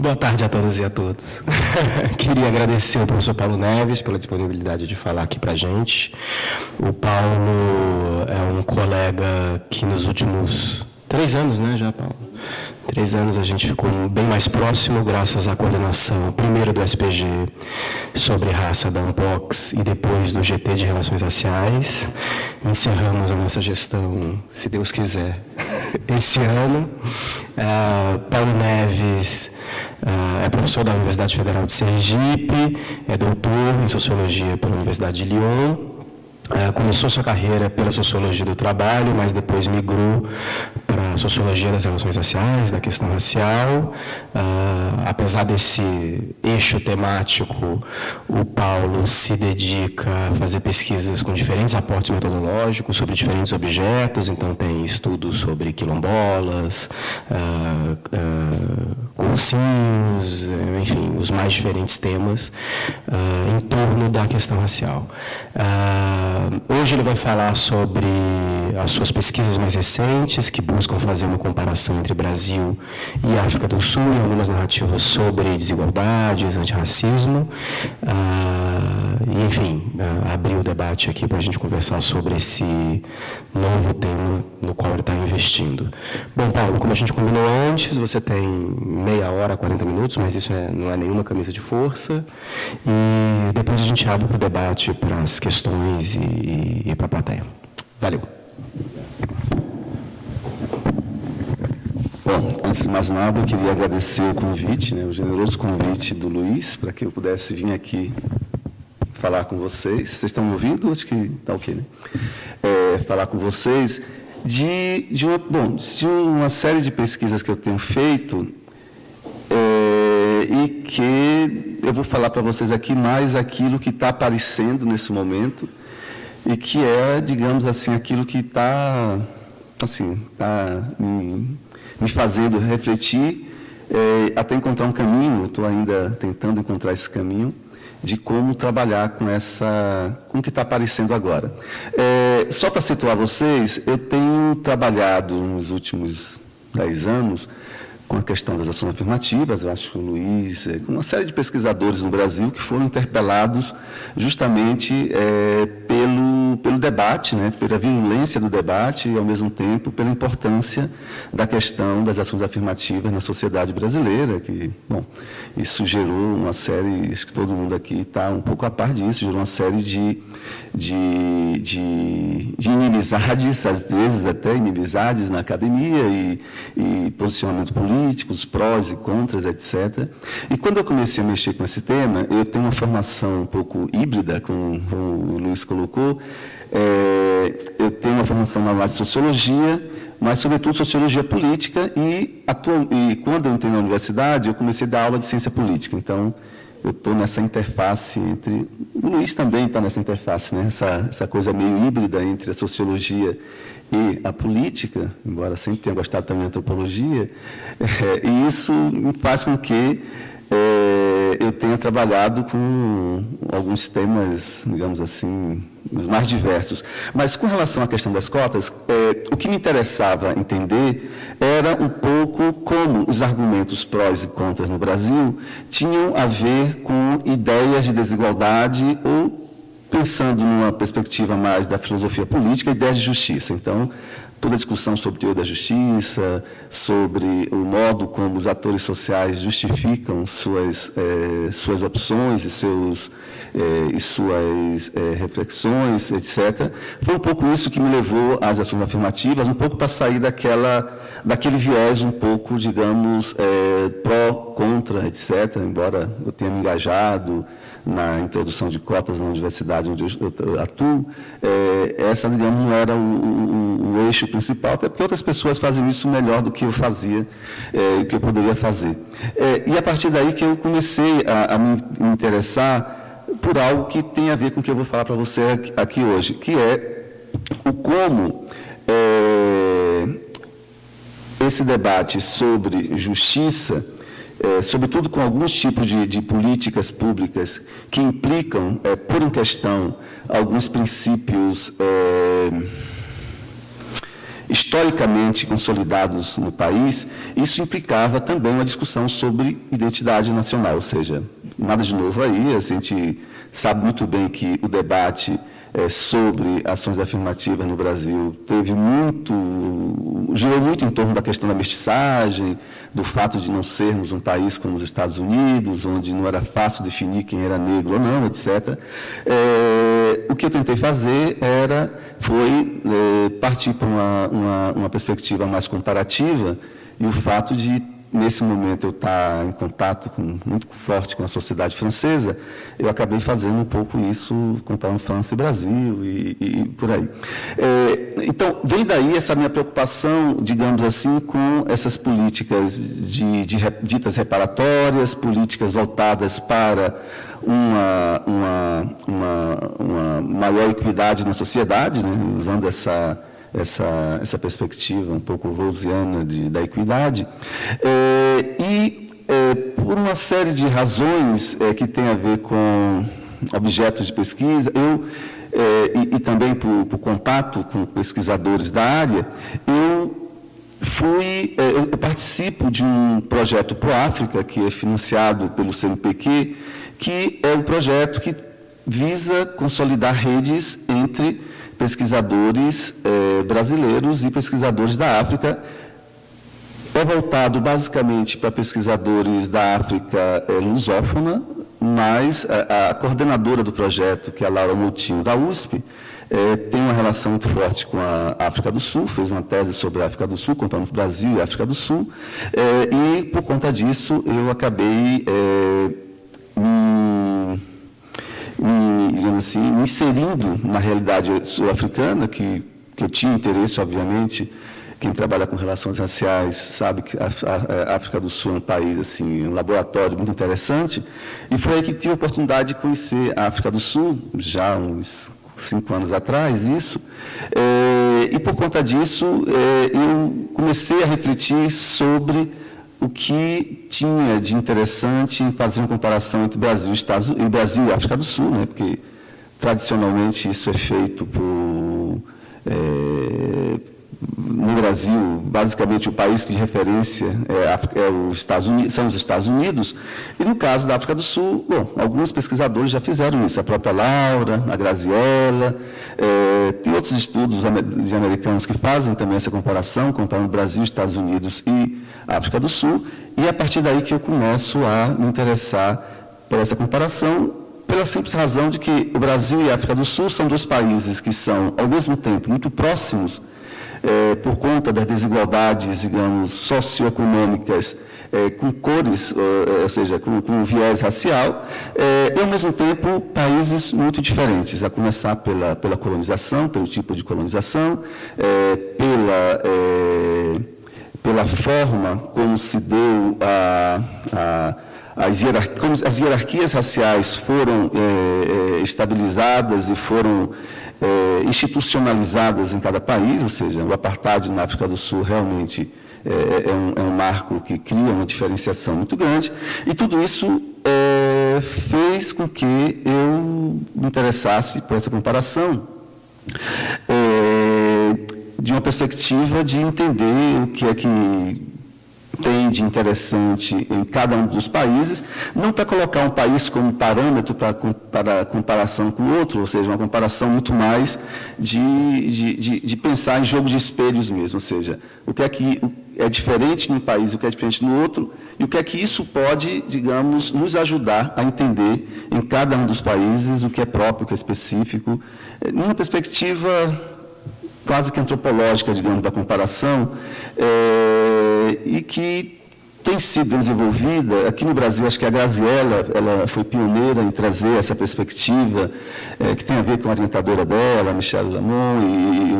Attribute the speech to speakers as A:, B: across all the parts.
A: Boa tarde a todas e a todos. Queria agradecer ao professor Paulo Neves pela disponibilidade de falar aqui para a gente. O Paulo é um colega que nos últimos 3 anos, né, já, Paulo? 3 anos a gente ficou bem mais próximo, graças à coordenação, primeiro do SPG sobre raça da Unpox e depois do GT de Relações Raciais. Encerramos a nossa gestão, se Deus quiser, esse ano. Paulo Neves é professor da Universidade Federal de Sergipe, é doutor em Sociologia pela Universidade de Lyon. Começou sua carreira pela Sociologia do Trabalho, mas depois migrou para a Sociologia das Relações Raciais, da questão racial. Apesar desse eixo temático, o Paulo se dedica a fazer pesquisas com diferentes aportes metodológicos sobre diferentes objetos, então tem estudos sobre quilombolas, cursinhos, enfim, os mais diferentes temas em torno da questão racial. Hoje ele vai falar sobre as suas pesquisas mais recentes, que buscam fazer uma comparação entre Brasil e África do Sul, e algumas narrativas sobre desigualdades, antirracismo, e, enfim, abrir o debate aqui para a gente conversar sobre esse novo tema no qual ele está investindo. Bom, Paulo, como a gente combinou antes, você tem meia hora, 40 minutos, mas isso não é nenhuma camisa de força, e depois a gente abre para o debate, para as questões e para a plateia. Valeu.
B: Bom, antes de mais nada, eu queria agradecer o convite, o generoso convite do Luiz, para que eu pudesse vir aqui falar com vocês. Vocês estão me ouvindo? Acho que está ok, né? Falar com vocês de uma série de pesquisas que eu tenho feito e que eu vou falar para vocês aqui mais aquilo que está aparecendo nesse momento e que é, digamos assim, aquilo que está me fazendo refletir até encontrar um caminho. Estou ainda tentando encontrar esse caminho de como trabalhar com o que está aparecendo agora. Só para situar vocês, eu tenho trabalhado nos últimos 10 anos com a questão das ações afirmativas. Eu acho que o Luiz, com uma série de pesquisadores no Brasil que foram interpelados justamente pelo debate, pela violência do debate e, ao mesmo tempo, pela importância da questão das ações afirmativas na sociedade brasileira, que, bom, isso gerou uma série, acho que todo mundo aqui está um pouco a par disso, gerou uma série de inimizades, às vezes até inimizades na academia e posicionamento político, os prós e contras, etc. E quando eu comecei a mexer com esse tema, eu tenho uma formação um pouco híbrida, como o Luiz colocou. Eu tenho uma formação na área de sociologia, mas, sobretudo, sociologia política, e quando eu entrei na universidade, eu comecei a dar aula de ciência política. Então, eu estou nessa interface entre... O Luiz também está nessa interface, essa coisa meio híbrida entre a sociologia e a política, embora sempre tenha gostado também da antropologia, e isso faz com que eu tenha trabalhado com alguns temas, digamos assim, os mais diversos. Mas, com relação à questão das cotas, o que me interessava entender era um pouco como os argumentos prós e contras no Brasil tinham a ver com ideias de desigualdade ou, pensando numa perspectiva mais da filosofia política, ideias de justiça. Então, toda a discussão sobre o teor da justiça, sobre o modo como os atores sociais justificam suas opções e suas reflexões, etc. Foi um pouco isso que me levou às ações afirmativas, um pouco para sair daquele viés um pouco, digamos, pró, contra, etc., embora eu tenha me engajado na introdução de cotas na universidade onde eu atuo, essa, digamos, não era o eixo principal, até porque outras pessoas fazem isso melhor do que eu fazia, o que eu poderia fazer. E a partir daí que eu comecei a me interessar por algo que tem a ver com o que eu vou falar para você aqui hoje, que é o como esse debate sobre justiça, sobretudo com alguns tipos de políticas públicas que implicam, por em questão, alguns princípios historicamente consolidados no país, isso implicava também uma discussão sobre identidade nacional, ou seja, nada de novo aí, a gente sabe muito bem que o debate sobre ações afirmativas no Brasil girou muito em torno da questão da mestiçagem, do fato de não sermos um país como os Estados Unidos, onde não era fácil definir quem era negro ou não, etc. O que eu tentei fazer foi partir para uma perspectiva mais comparativa, e o fato de, nesse momento, eu estar em contato muito forte com a sociedade francesa, eu acabei fazendo um pouco isso, comparando França e Brasil e por aí. Então, vem daí essa minha preocupação, digamos assim, com essas políticas ditas reparatórias, políticas voltadas para uma maior equidade na sociedade, né, usando essa perspectiva um pouco rousiana da equidade, por uma série de razões que tem a ver com objetos de pesquisa, e também por contato com pesquisadores da área, eu participo de um projeto Pro-África, que é financiado pelo CNPq, que é um projeto que visa consolidar redes entre pesquisadores brasileiros e pesquisadores da África. É voltado basicamente para pesquisadores da África lusófona, mas a coordenadora do projeto, que é a Laura Moutinho, da USP, tem uma relação muito forte com a África do Sul, fez uma tese sobre a África do Sul, comparando o Brasil e a África do Sul, e, por conta disso, eu acabei me inserindo na realidade sul-africana, que eu tinha interesse, obviamente. Quem trabalha com relações raciais sabe que a África do Sul é um país, assim, um laboratório muito interessante, e foi aí que tive a oportunidade de conhecer a África do Sul, já uns 5 anos atrás, isso, e por conta disso eu comecei a refletir sobre o que tinha de interessante em fazer uma comparação entre Brasil e África do Sul, né? Porque tradicionalmente isso é feito no Brasil, basicamente o país de referência são os Estados Unidos, e no caso da África do Sul, alguns pesquisadores já fizeram isso, a própria Laura, a Graziella, tem outros estudos de americanos que fazem também essa comparação, comparando Brasil, Estados Unidos e África do Sul, e é a partir daí que eu começo a me interessar por essa comparação, pela simples razão de que o Brasil e a África do Sul são dois países que são, ao mesmo tempo, muito próximos, por conta das desigualdades, digamos, socioeconômicas, com cores, ou seja, com viés racial, e, ao mesmo tempo, países muito diferentes, a começar pela colonização, pelo tipo de colonização, pela forma como se deu como as hierarquias raciais foram estabilizadas e foram institucionalizadas em cada país, ou seja, o apartheid na África do Sul realmente é um marco que cria uma diferenciação muito grande, e tudo isso fez com que eu me interessasse por essa comparação, de uma perspectiva de entender o que é que tem de interessante em cada um dos países, não para colocar um país como parâmetro para comparação com o outro, ou seja, uma comparação muito mais de pensar em jogo de espelhos mesmo, ou seja, o que é que é diferente num país, o que é diferente no outro, e o que é que isso pode, digamos, nos ajudar a entender em cada um dos países o que é próprio, o que é específico, numa perspectiva quase que antropológica, digamos, da comparação, e que tem sido desenvolvida. Aqui no Brasil, acho que a Graziella, ela foi pioneira em trazer essa perspectiva, que tem a ver com a orientadora dela, a Michelle Lamont, e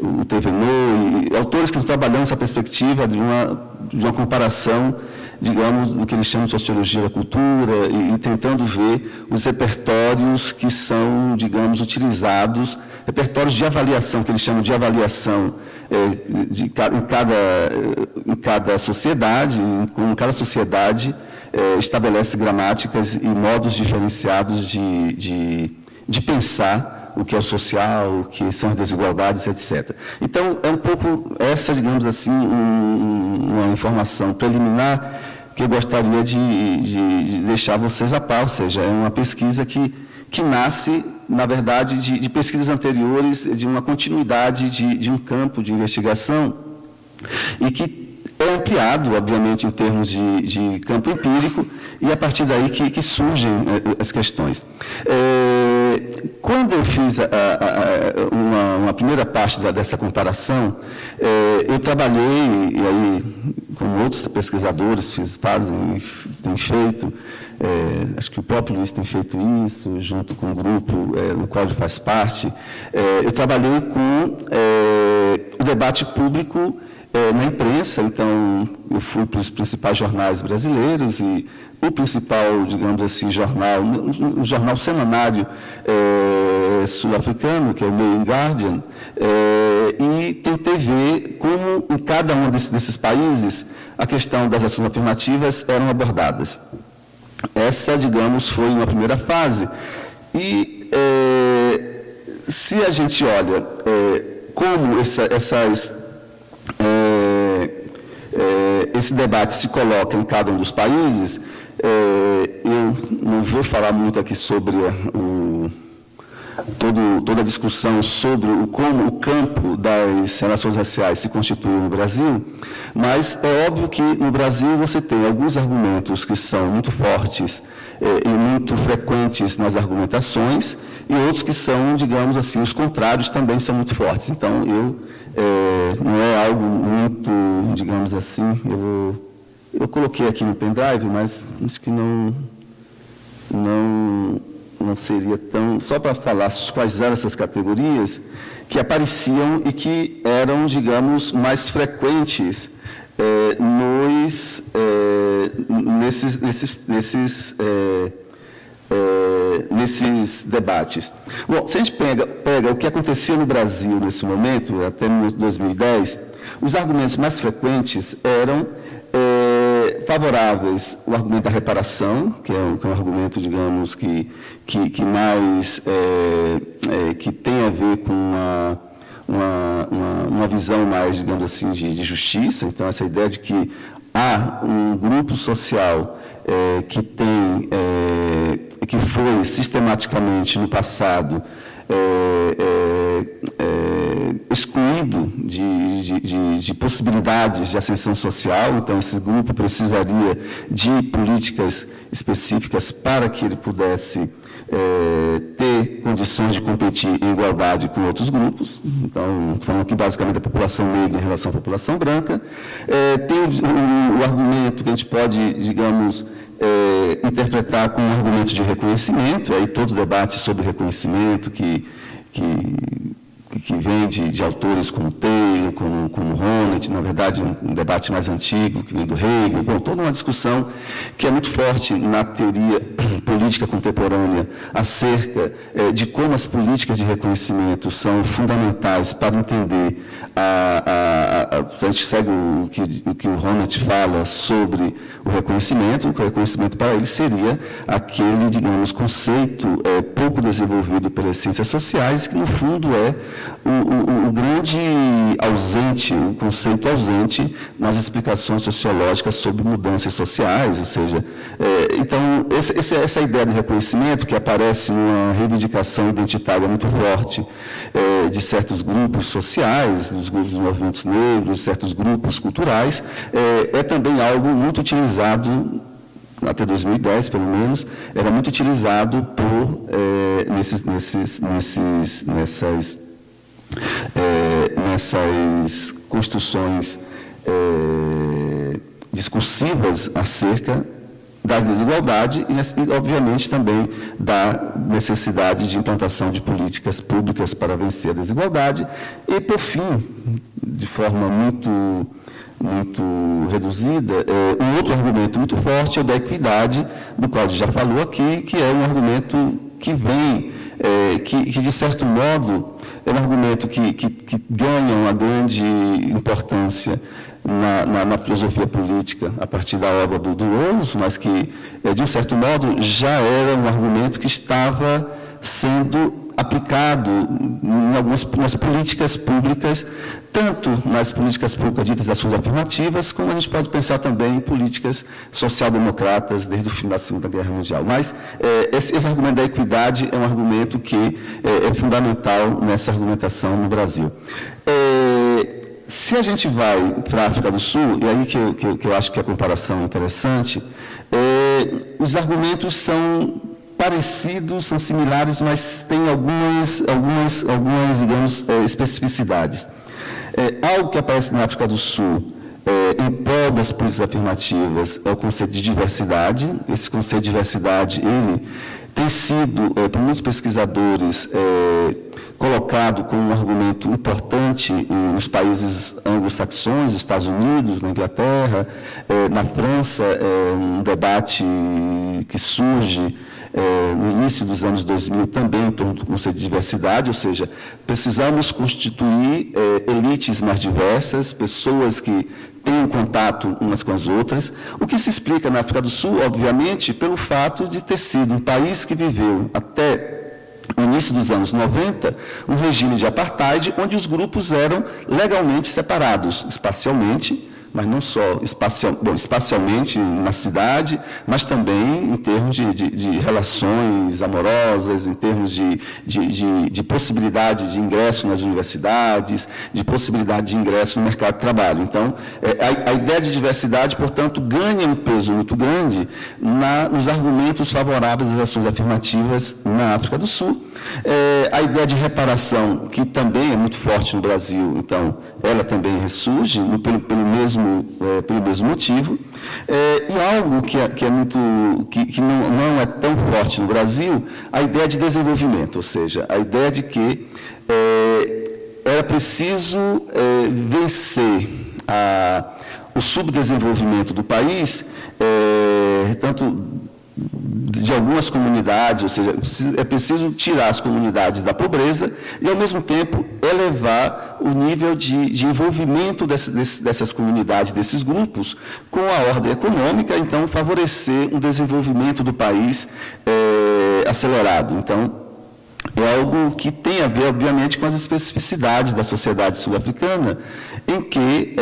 B: o Thévenot, e autores que estão trabalhando essa perspectiva de uma comparação, digamos, do que eles chamam de sociologia da cultura, e tentando ver os repertórios que são, digamos, utilizados, repertórios de avaliação, que eles chamam de avaliação em cada sociedade, como cada sociedade estabelece gramáticas e modos diferenciados de pensar o que é o social, o que são as desigualdades, etc. Então, é um pouco essa, digamos assim, uma informação preliminar que eu gostaria de deixar vocês a par, ou seja, é uma pesquisa que nasce, na verdade, de pesquisas anteriores, de uma continuidade de um campo de investigação e que é ampliado, obviamente, em termos de campo empírico, e a partir daí que surgem as questões. Quando eu fiz uma primeira parte dessa comparação, eu trabalhei, e aí, como outros pesquisadores têm feito, acho que o próprio Luiz tem feito isso, junto com o grupo no qual ele faz parte, eu trabalhei com o debate público na imprensa. Então, eu fui para os principais jornais brasileiros e o principal, digamos assim, jornal, um jornal semanário sul-africano, que é o Mail Guardian, e tentei ver como em cada um desses países a questão das ações afirmativas eram abordadas. Essa, digamos, foi uma primeira fase. E se a gente olha como esse debate se coloca em cada um dos países, eu não vou falar muito aqui sobre toda a discussão sobre como o campo das relações raciais se constitui no Brasil, mas é óbvio que no Brasil você tem alguns argumentos que são muito fortes e muito frequentes nas argumentações, e outros que são, digamos assim, os contrários também são muito fortes. Então, não é algo muito, digamos assim, eu coloquei aqui no pendrive, mas acho que não seria tão... Só para falar quais eram essas categorias que apareciam e que eram, digamos, mais frequentes nesses debates. Bom, se a gente pega o que acontecia no Brasil nesse momento, até 2010, os argumentos mais frequentes eram favoráveis o argumento da reparação, que é um argumento, digamos, que mais que tem a ver com uma visão mais, digamos assim, de justiça. Então, essa ideia de que há um grupo social que foi sistematicamente no passado excluído de possibilidades de ascensão social. Então, esse grupo precisaria de políticas específicas para que ele pudesse ter condições de competir em igualdade com outros grupos. Então, falando aqui basicamente da população negra em relação à população branca. Tem o argumento que a gente pode, digamos, interpretar como um argumento de reconhecimento, aí todo o debate sobre reconhecimento que vem de autores como Taylor, como Honneth, na verdade um debate mais antigo, que vem do Hegel, bom, toda uma discussão que é muito forte na teoria política contemporânea acerca de como as políticas de reconhecimento são fundamentais para entender a gente segue o que o Honneth fala sobre o reconhecimento para ele seria aquele, digamos, conceito pouco desenvolvido pelas ciências sociais, que no fundo é o grande ausente, o conceito ausente nas explicações sociológicas sobre mudanças sociais, ou seja, então, essa ideia de reconhecimento que aparece numa reivindicação identitária muito forte de certos grupos sociais, dos grupos dos movimentos negros, de certos grupos culturais, é também algo muito utilizado, até 2010, pelo menos, era muito utilizado nessas construções discursivas acerca da desigualdade e, obviamente, também da necessidade de implantação de políticas públicas para vencer a desigualdade. E, por fim, de forma muito reduzida, um outro argumento muito forte é o da equidade, do qual a gente já falou aqui, que é um argumento que vem, que de certo modo, é um argumento que ganha uma grande importância na filosofia política a partir da obra do Rawls, mas que, de um certo modo, já era um argumento que estava sendo aplicado nas políticas públicas, tanto nas políticas públicas ditas ações afirmativas, como a gente pode pensar também em políticas social-democratas desde o fim da Segunda Guerra Mundial. Mas esse argumento da equidade é um argumento que é fundamental nessa argumentação no Brasil. Se a gente vai para a África do Sul, e aí que eu acho que a comparação é interessante, os argumentos são parecidos, são similares, mas tem algumas digamos, especificidades. Algo que aparece na África do Sul, em prol das políticas afirmativas, é o conceito de diversidade. Esse conceito de diversidade, ele tem sido, por muitos pesquisadores, colocado como um argumento importante nos países anglo-saxões, Estados Unidos, na Inglaterra, na França, um debate que surge no início dos anos 2000 também em torno do conceito de diversidade, ou seja, precisamos constituir elites mais diversas, pessoas que tenham contato umas com as outras, o que se explica na África do Sul, obviamente, pelo fato de ter sido um país que viveu até no início dos anos 90, um regime de apartheid, onde os grupos eram legalmente separados, espacialmente, mas não só espacialmente na cidade, mas também em termos de relações amorosas, em termos de possibilidade de ingresso nas universidades, de possibilidade de ingresso no mercado de trabalho. Então, a ideia de diversidade, portanto, ganha um peso muito grande nos argumentos favoráveis às ações afirmativas na África do Sul. A ideia de reparação, que também é muito forte no Brasil, então, ela também ressurge pelo mesmo motivo, e algo que não é tão forte no Brasil, a ideia de desenvolvimento, ou seja, a ideia de que era preciso vencer o subdesenvolvimento do país, tanto de algumas comunidades, ou seja, é preciso tirar as comunidades da pobreza e, ao mesmo tempo, elevar o nível de envolvimento dessas comunidades, desses grupos, com a ordem econômica, então, favorecer um desenvolvimento do país acelerado. Então, é algo que tem a ver, obviamente, com as especificidades da sociedade sul-africana, em que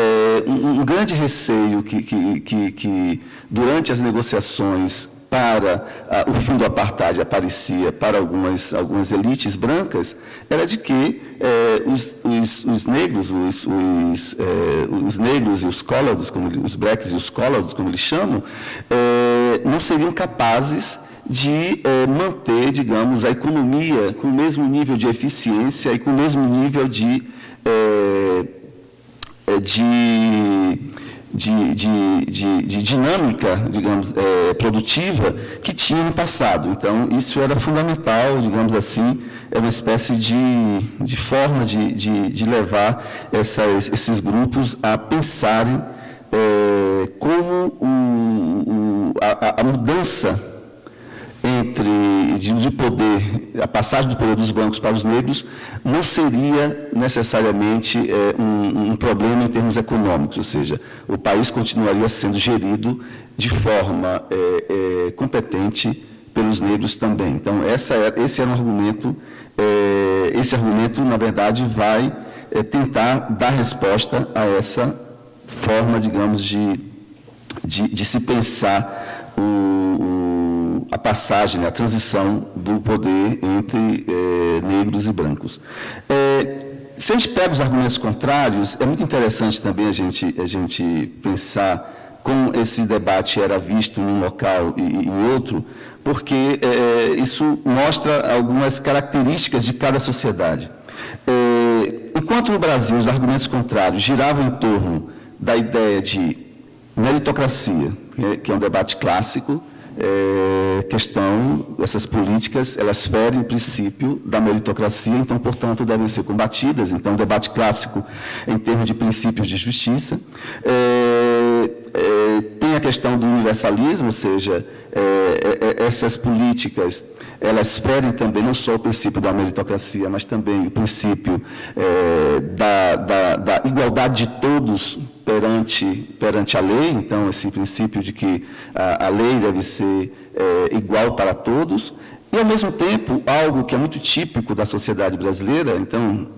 B: um grande receio que durante as negociações para o fim do apartheid aparecia para algumas elites brancas, era de que os negros, os negros e os colorados, os blacks e os colorados, como eles chamam, não seriam capazes de manter, digamos, a economia com o mesmo nível de eficiência e com o mesmo nível de dinâmica, digamos, produtiva que tinha no passado. Então, isso era fundamental, digamos assim, é uma espécie de forma de levar esses grupos a pensarem como a mudança de poder, a passagem do poder dos brancos para os negros, não seria necessariamente um problema em termos econômicos, ou seja, o país continuaria sendo gerido de forma competente pelos negros também. Então, esse era um argumento, esse argumento, na verdade, vai tentar dar resposta a essa forma, digamos, de se pensar a passagem, a transição do poder entre negros e brancos. Se a gente pega os argumentos contrários, é muito interessante também a gente pensar como esse debate era visto num local e em outro, porque isso mostra algumas características de cada sociedade. Enquanto no Brasil os argumentos contrários giravam em torno da ideia de meritocracia, que é um debate clássico, essas políticas, elas ferem o princípio da meritocracia, então, portanto, devem ser combatidas. Então, debate clássico em termos de princípios de justiça. Tem a questão do universalismo, ou seja, essas políticas, elas ferem também não só o princípio da meritocracia, mas também o princípio da igualdade de todos perante a lei. Então, esse princípio de que a lei deve ser igual para todos. E, ao mesmo tempo, algo que é muito típico da sociedade brasileira, então,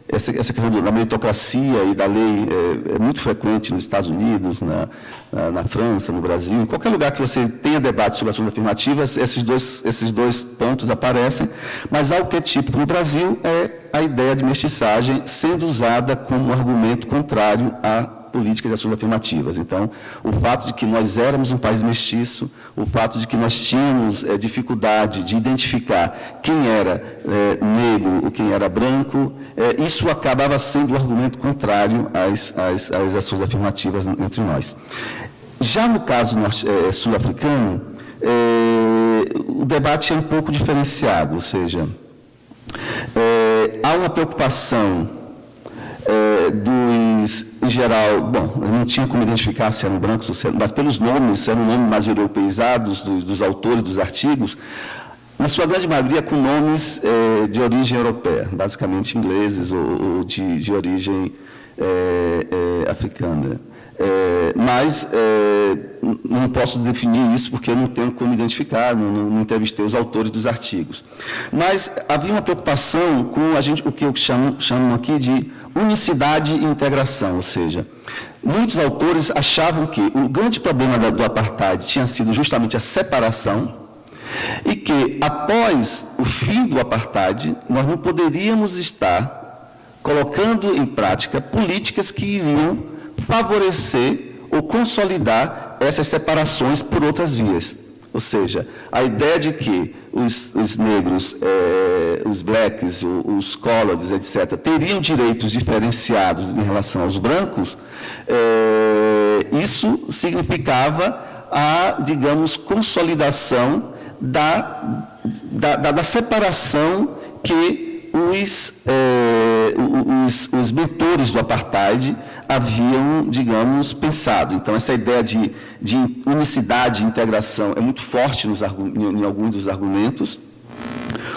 B: essa questão da meritocracia e da lei é muito frequente nos Estados Unidos, na França, no Brasil, em qualquer lugar que você tenha debate sobre ações afirmativas, esses dois pontos aparecem, mas algo que é típico no Brasil é a ideia de mestiçagem sendo usada como argumento contrário à política de ações afirmativas. Então, o fato de que nós éramos um país mestiço, o fato de que nós tínhamos dificuldade de identificar quem era negro ou quem era branco, isso acabava sendo o argumento contrário às ações afirmativas entre nós. Já no caso sul-africano, o debate é um pouco diferenciado, ou seja, há uma preocupação em geral, bom, eu não tinha como identificar se eram brancos ou se eram, mas pelos nomes, eram nomes mais europeizados dos autores dos artigos, na sua grande maioria com nomes de origem europeia, basicamente ingleses ou de origem africana. Mas não posso definir isso porque eu não tenho como identificar, não entrevistei os autores dos artigos. Mas havia uma preocupação com o que eu chamo aqui de unicidade e integração, ou seja, muitos autores achavam que o grande problema do apartheid tinha sido justamente a separação e que, após o fim do apartheid, nós não poderíamos estar colocando em prática políticas que iriam favorecer ou consolidar essas separações por outras vias. Ou seja, a ideia de que os negros, os blacks, os colored, etc., teriam direitos diferenciados em relação aos brancos, isso significava a, digamos, consolidação da separação que os mentores do apartheid haviam, digamos, pensado. Então, essa ideia de unicidade e integração é muito forte em alguns dos argumentos.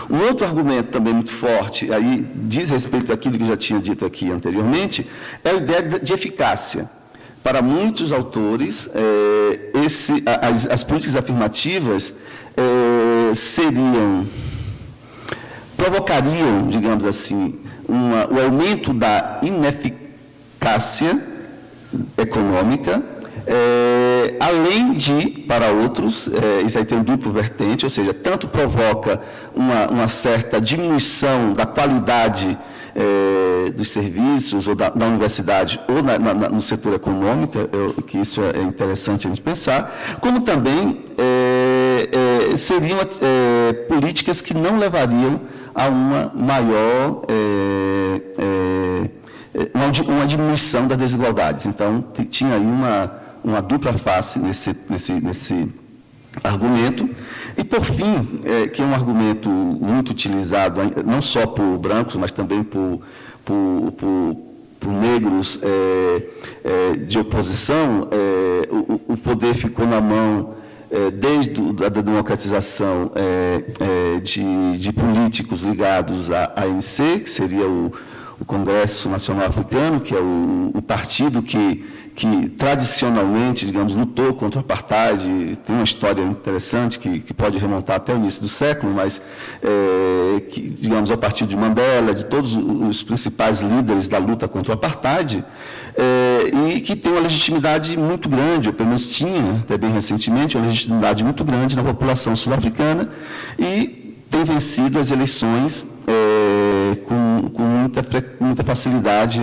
B: Um outro argumento também muito forte, aí diz respeito àquilo que eu já tinha dito aqui anteriormente, é a ideia de eficácia. Para muitos autores, as políticas afirmativas provocariam, digamos assim, o aumento da ineficácia econômica, além de, para outros, isso aí tem um duplo vertente, ou seja, tanto provoca uma certa diminuição da qualidade dos serviços ou da universidade ou no setor econômico, que isso é interessante a gente pensar, como também seriam políticas que não levariam a uma maior uma diminuição das desigualdades. Então, tinha aí uma dupla face nesse argumento. E, por fim, que é um argumento muito utilizado, não só por brancos, mas também por negros de oposição, o poder ficou na mão, desde a democratização de políticos ligados à ANC, que seria o Congresso Nacional Africano, que é o partido que tradicionalmente, digamos, lutou contra o apartheid. Tem uma história interessante que pode remontar até o início do século, mas, digamos, a partir de Mandela, de todos os principais líderes da luta contra o apartheid, e que tem uma legitimidade muito grande, ou pelo menos tinha, até bem recentemente, uma legitimidade muito grande na população sul-africana, e tem vencido as eleições com muita facilidade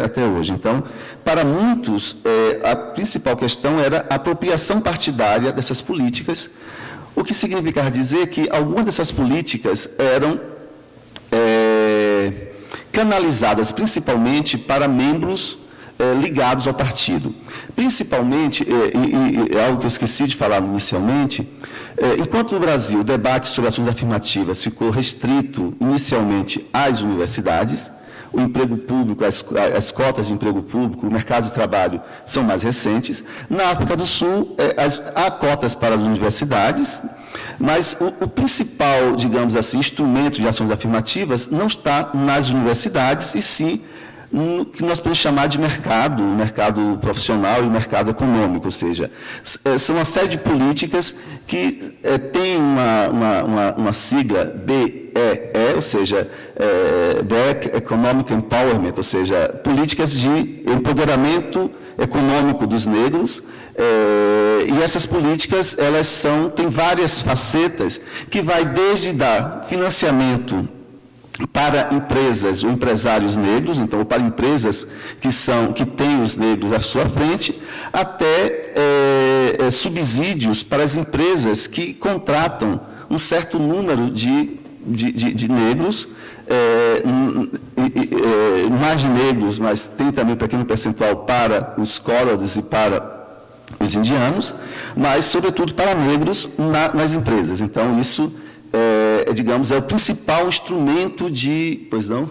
B: até hoje. Então, para muitos, a principal questão era a apropriação partidária dessas políticas, o que significa dizer que algumas dessas políticas eram canalizadas principalmente para membros ligados ao partido. Principalmente, e algo que eu esqueci de falar inicialmente, enquanto no Brasil o debate sobre ações afirmativas ficou restrito inicialmente às universidades, o emprego público, as cotas de emprego público, o mercado de trabalho são mais recentes. Na África do Sul, há cotas para as universidades, mas o principal, digamos assim, instrumento de ações afirmativas não está nas universidades, e sim no que nós podemos chamar de mercado profissional e mercado econômico, ou seja, são uma série de políticas que têm uma sigla BEE, ou seja, Black Economic Empowerment, ou seja, políticas de empoderamento econômico dos negros, e essas políticas, têm várias facetas, que vai desde dar financiamento para empresas ou empresários negros, então, para empresas que têm os negros à sua frente, até subsídios para as empresas que contratam um certo número de negros, mais de negros, mas tem também um pequeno percentual para os colorados e para os indianos, mas, sobretudo, para negros nas empresas. Então, isso digamos, é o principal instrumento de... Pois não?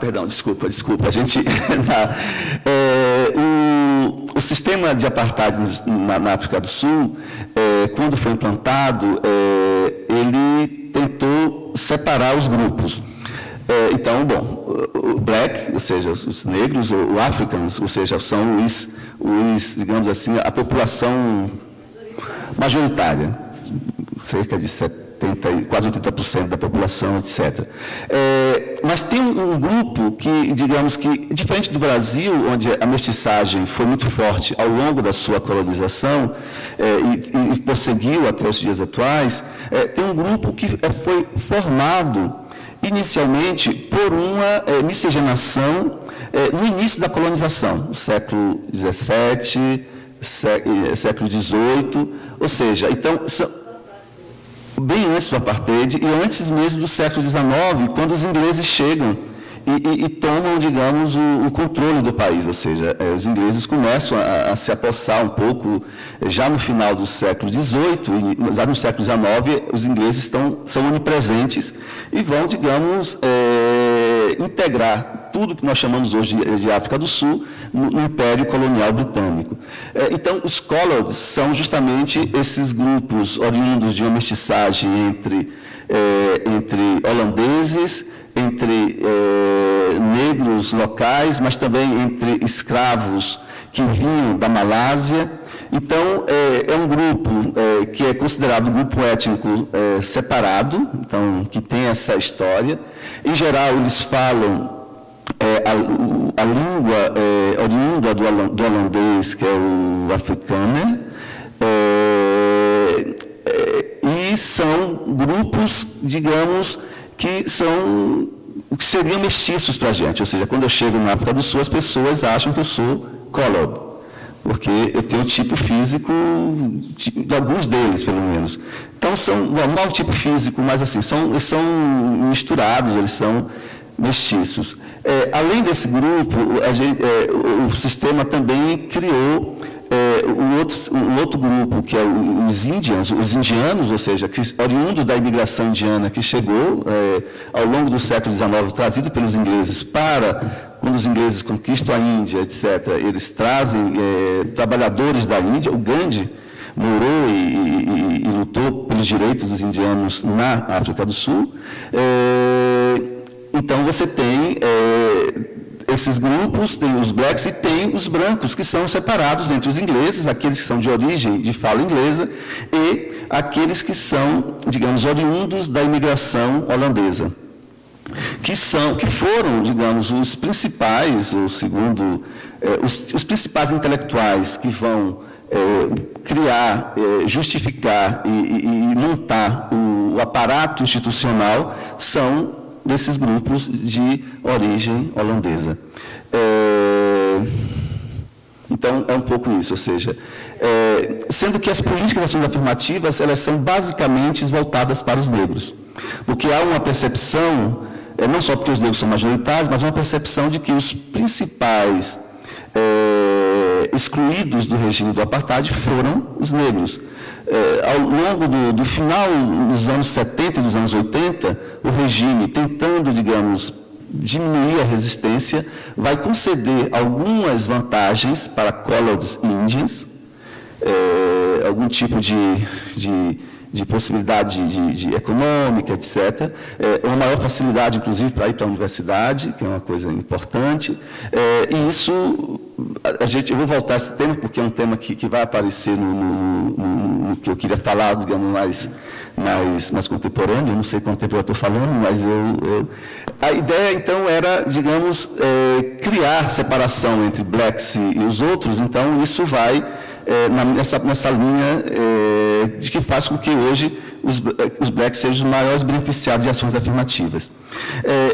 B: Perdão, desculpa. A gente... o sistema de apartheid na África do Sul, quando foi implantado, ele tentou separar os grupos. Então, o black, ou seja, os negros, ou africans, ou seja, são digamos assim, a população majoritária, cerca de 70%, quase 80% da população, etc. Mas tem um grupo que, digamos que, diferente do Brasil, onde a mestiçagem foi muito forte ao longo da sua colonização e prosseguiu até os dias atuais, tem um grupo que foi formado inicialmente por uma miscigenação no início da colonização, no século XVII, século XVIII, ou seja, então, bem antes do apartheid e antes mesmo do século XIX, quando os ingleses chegam e tomam, digamos, o controle do país, ou seja, os ingleses começam a se apossar um pouco já no final do século XVIII, já no século XIX, os ingleses são onipresentes e vão, digamos, integrar tudo que nós chamamos hoje de África do Sul no Império Colonial Britânico. Então, os colorados são justamente esses grupos oriundos de uma mestiçagem entre holandeses, entre negros locais, mas também entre escravos que vinham da Malásia. Então, é um grupo que é considerado um grupo étnico separado, então, que tem essa história. Em geral, eles falam a língua oriunda do holandês, que é o afrikaner, e são grupos, digamos, que seriam mestiços para a gente. Ou seja, quando eu chego na África do Sul, as pessoas acham que eu sou colored, porque eu tenho o tipo físico de alguns deles, pelo menos. Então, não é o tipo físico, mas assim, eles são misturados, eles são mestiços. Além desse grupo, o sistema também criou um outro grupo, que é os indianos, ou seja, oriundos da imigração indiana que chegou ao longo do século XIX, trazido pelos ingleses quando os ingleses conquistam a Índia, etc., eles trazem trabalhadores da Índia. O Gandhi morou e lutou pelos direitos dos indianos na África do Sul. Então, você tem esses grupos, tem os blacks e tem os brancos, que são separados entre os ingleses, aqueles que são de origem de fala inglesa, e aqueles que são, digamos, oriundos da imigração holandesa, que foram, digamos, os principais, os principais intelectuais que vão criar, justificar e montar o aparato institucional são desses grupos de origem holandesa. Então, é um pouco isso, ou seja, sendo que as políticas de ações afirmativas, elas são basicamente voltadas para os negros, porque há uma percepção, não só porque os negros são majoritários, mas uma percepção de que os principais excluídos do regime do apartheid foram os negros. Ao longo do final dos anos 70 e dos anos 80, o regime, tentando, digamos, diminuir a resistência, vai conceder algumas vantagens para colorados e índios, algum tipo de possibilidade de econômica, etc. Uma maior facilidade, inclusive, para ir para a universidade, que é uma coisa importante. E isso, eu vou voltar a esse tema, porque é um tema que vai aparecer no que eu queria falar, digamos, mais contemporâneo. Eu não sei quanto tempo eu estou falando, mas a ideia, então, era, digamos, criar separação entre blacks e os outros. Então, isso vai nessa linha de que faz com que hoje os blacks sejam os maiores beneficiados de ações afirmativas.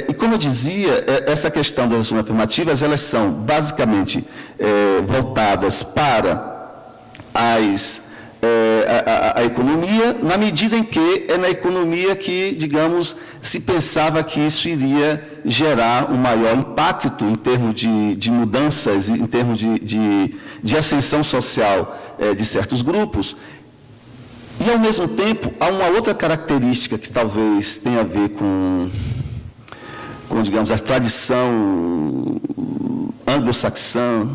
B: E como eu dizia, essa questão das ações afirmativas, elas são basicamente voltadas para a economia, na medida em que é na economia que, digamos, se pensava que isso iria gerar um maior impacto em termos de mudanças, em termos de ascensão social de certos grupos. E, ao mesmo tempo, há uma outra característica que talvez tenha a ver com digamos, a tradição anglo-saxã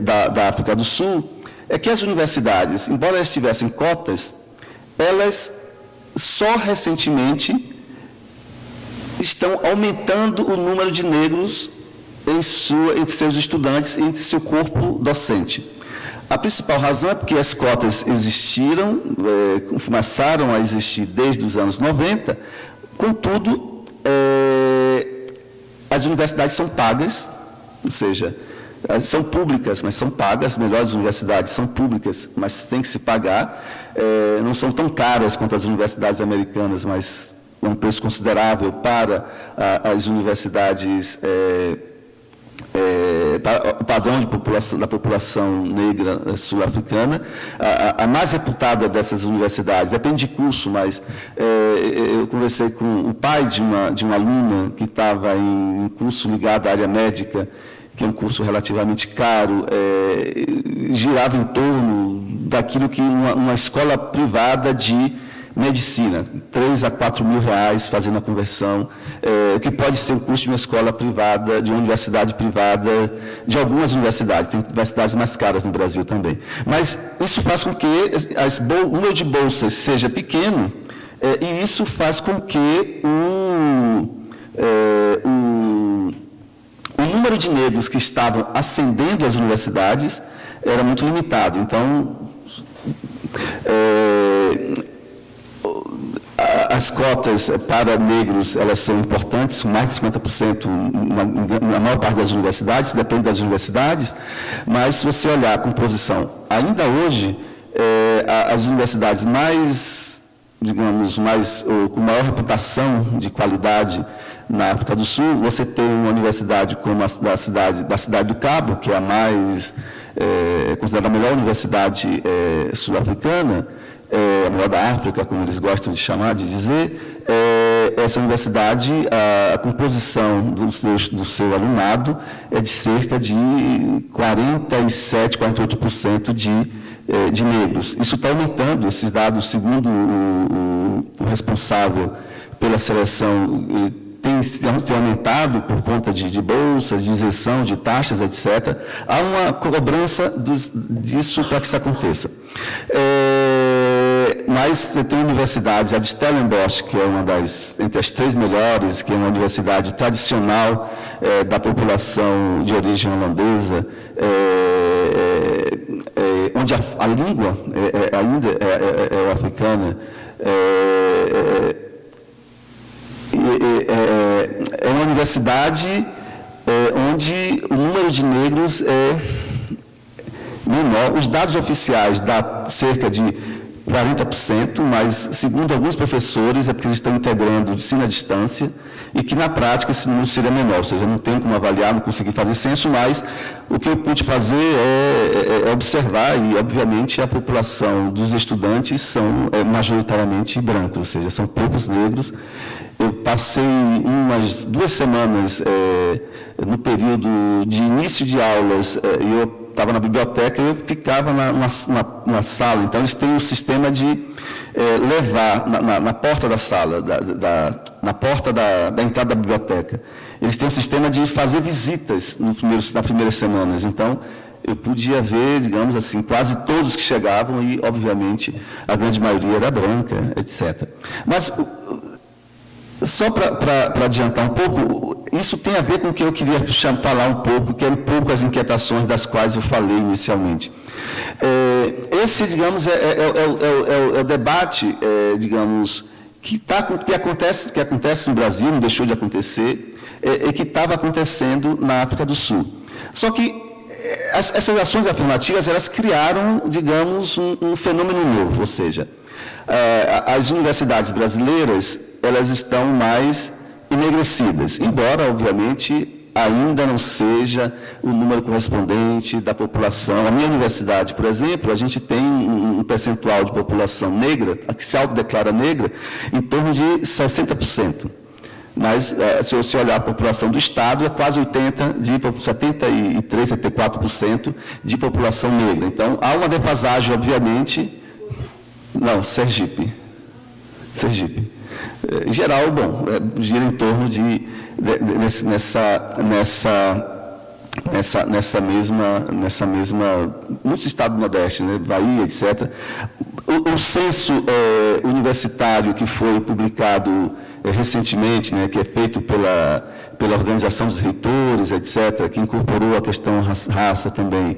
B: da África do Sul, é que as universidades, embora elas tivessem cotas, elas só recentemente estão aumentando o número de negros entre seus estudantes, entre seu corpo docente. A principal razão é porque as cotas existiram, começaram a existir desde os anos 90, contudo, as universidades são pagas, ou seja, são públicas, mas são pagas. As melhores universidades são públicas, mas tem que se pagar. Não são tão caras quanto as universidades americanas, mas é um preço considerável para as universidades, o padrão da população negra sul-africana. A mais reputada dessas universidades, depende de curso, mas eu conversei com o pai de uma aluna que estava em um curso ligado à área médica, que é um curso relativamente caro, girava em torno daquilo que uma escola privada de medicina, 3 a 4 mil reais fazendo a conversão, que pode ser o custo de uma escola privada, de uma universidade privada, de algumas universidades, tem universidades mais caras no Brasil também. Mas isso faz com que o número de bolsas seja pequeno, e isso faz com que o número de negros que estavam ascendendo às universidades era muito limitado. Então, as cotas para negros, elas são importantes, mais de 50% na maior parte das universidades, depende das universidades, mas se você olhar a composição, ainda hoje, as universidades com maior reputação de qualidade na África do Sul, você tem uma universidade como a da cidade do Cabo, que é a mais considerada a melhor universidade sul-africana, a melhor da África, como eles gostam de dizer. Essa universidade, a composição do seu alunado é de cerca de 47%, 48% de negros. Isso está aumentando, esses dados, segundo o responsável pela seleção, tem aumentado por conta de bolsas, de isenção, de taxas, etc. Há uma cobrança disso para que isso aconteça. Mas você tem universidades, a de Stellenbosch, que é entre as 3 melhores, que é uma universidade tradicional da população de origem holandesa, onde a língua ainda é africana. É uma universidade onde o número de negros é menor. Os dados oficiais dão cerca de 40%, mas, segundo alguns professores, é porque eles estão integrando o ensino à distância e que, na prática, esse número seria menor, ou seja, não tem como avaliar, não consegui fazer censo, mas o que eu pude fazer é observar, e, obviamente, a população dos estudantes são majoritariamente brancos, ou seja, são poucos negros. Eu passei umas 2 semanas no período de início de aulas, e eu estava na biblioteca e eu ficava na sala. Então, eles têm um sistema de levar na porta da sala, na porta da entrada da biblioteca. Eles têm um sistema de fazer visitas nas primeiras semanas. Então, eu podia ver, digamos assim, quase todos que chegavam e, obviamente, a grande maioria era branca, etc. Mas, só para adiantar um pouco, isso tem a ver com o que eu queria falar um pouco, que é um pouco as inquietações das quais eu falei inicialmente. Esse, digamos, é o debate, digamos, que acontece no Brasil, não deixou de acontecer, e que estava acontecendo na África do Sul. Só que essas ações afirmativas, elas criaram, digamos, um fenômeno novo, ou seja, as universidades brasileiras, elas estão mais enegrecidas, embora, obviamente, ainda não seja o número correspondente da população. A minha universidade, por exemplo, a gente tem um percentual de população negra, que se autodeclara negra, em torno de 60%. Mas, se você olhar a população do Estado, é quase 73%, 74% de população negra. Então, há uma defasagem, obviamente. Não, Sergipe. Em geral, bom, gira em torno nessa mesma, muitos estados do Nordeste, né, Bahia, etc. O censo universitário que foi publicado recentemente, né, que é feito pela Organização dos Reitores, etc., que incorporou a questão raça também,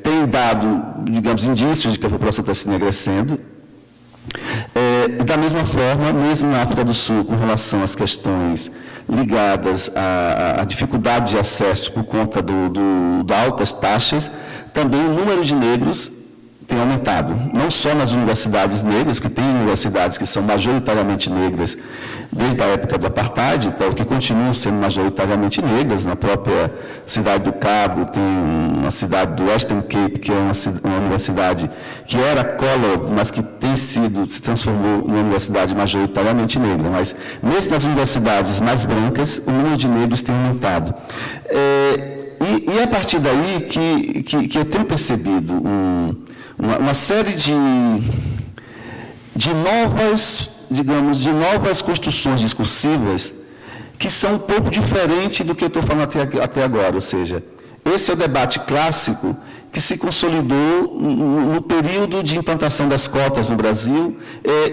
B: tem dado, digamos, indícios de que a população está se enegrecendo. Da mesma forma, mesmo na África do Sul, com relação às questões ligadas à dificuldade de acesso por conta das altas taxas, também o número de negros tem aumentado, não só nas universidades negras, que tem universidades que são majoritariamente negras desde a época do apartheid, então, que continuam sendo majoritariamente negras. Na própria Cidade do Cabo, tem uma cidade do Western Cape, que é uma universidade que era colored, mas que se transformou numa universidade majoritariamente negra. Mas, mesmo nas universidades mais brancas, o número de negros tem aumentado. E é a partir daí que eu tenho percebido uma série de novas construções discursivas que são um pouco diferentes do que eu estou falando até agora. Ou seja, esse é o debate clássico que se consolidou no período de implantação das cotas no Brasil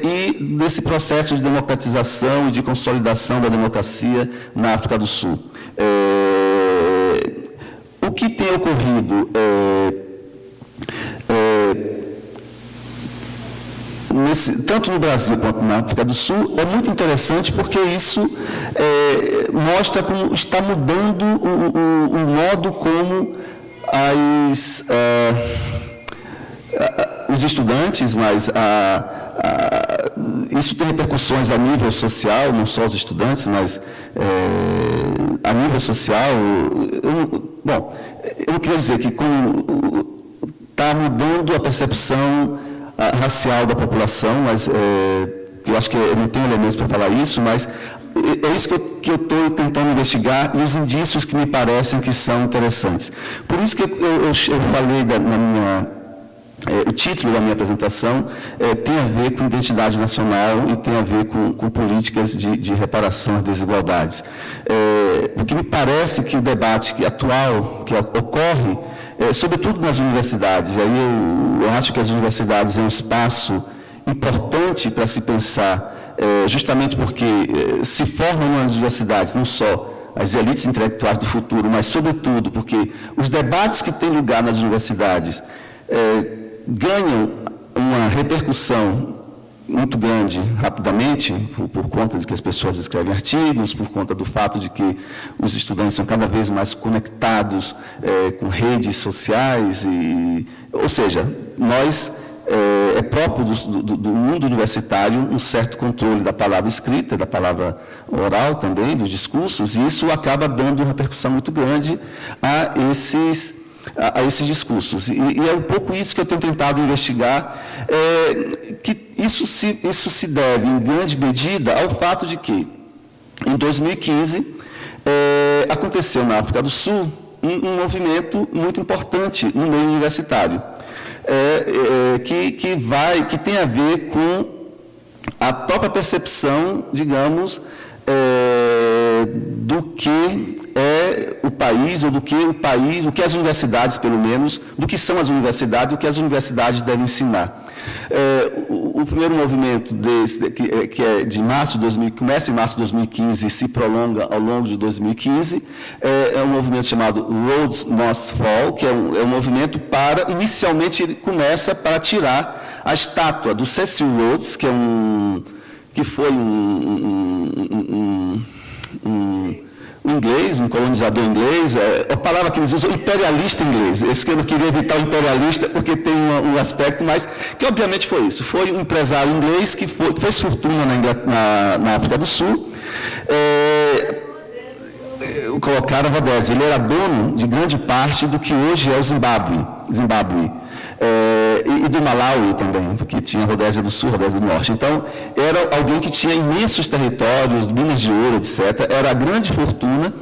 B: e desse processo de democratização e de consolidação da democracia na África do Sul. O que tem ocorrido tanto no Brasil quanto na África do Sul, é muito interessante porque isso mostra como está mudando o modo como os estudantes, mas isso tem repercussões a nível social, não só os estudantes, mas a nível social. Eu não queria dizer que está mudando a percepção racial da população, mas eu acho que eu não tenho elementos para falar isso, mas é isso que eu estou tentando investigar e os indícios que me parecem que são interessantes. Por isso que eu falei o título da minha apresentação tem a ver com identidade nacional e tem a ver com políticas de reparação às desigualdades. Porque me parece que o debate atual que ocorre, sobretudo nas universidades, e aí eu acho que as universidades é um espaço importante para se pensar, justamente porque se formam nas universidades não só as elites intelectuais do futuro, mas, sobretudo, porque os debates que têm lugar nas universidades ganham uma repercussão muito grande rapidamente, por conta de que as pessoas escrevem artigos, por conta do fato de que os estudantes são cada vez mais conectados com redes sociais, ou seja, é próprio do mundo universitário um certo controle da palavra escrita, da palavra oral também, dos discursos, e isso acaba dando uma repercussão muito grande a esses discursos. E é um pouco isso que eu tenho tentado investigar, que isso se deve, em grande medida, ao fato de que, em 2015, aconteceu na África do Sul um movimento muito importante no meio universitário, que tem a ver com a própria percepção, digamos, do que é o país, ou do que o país, o que as universidades, pelo menos, do que são as universidades, o que as universidades devem ensinar. O primeiro movimento desse, que é de março de 2000, começa em março de 2015 e se prolonga ao longo de 2015, é um movimento chamado Rhodes Must Fall, que é um movimento para, inicialmente ele começa para tirar a estátua do Cecil Rhodes, que foi um inglês, um colonizador inglês, a palavra que eles usam, imperialista inglês. Esse que eu não queria evitar o imperialista, porque tem um aspecto, mas que obviamente foi isso. Foi um empresário inglês que fez fortuna na África do Sul. Colocaram Rodésia. Ele era dono de grande parte do que hoje é o Zimbábue. E do Malawi também, porque tinha Rodésia do Sul, Rodésia do Norte. Então, era alguém que tinha imensos territórios, minas de ouro, etc. Era a grande fortuna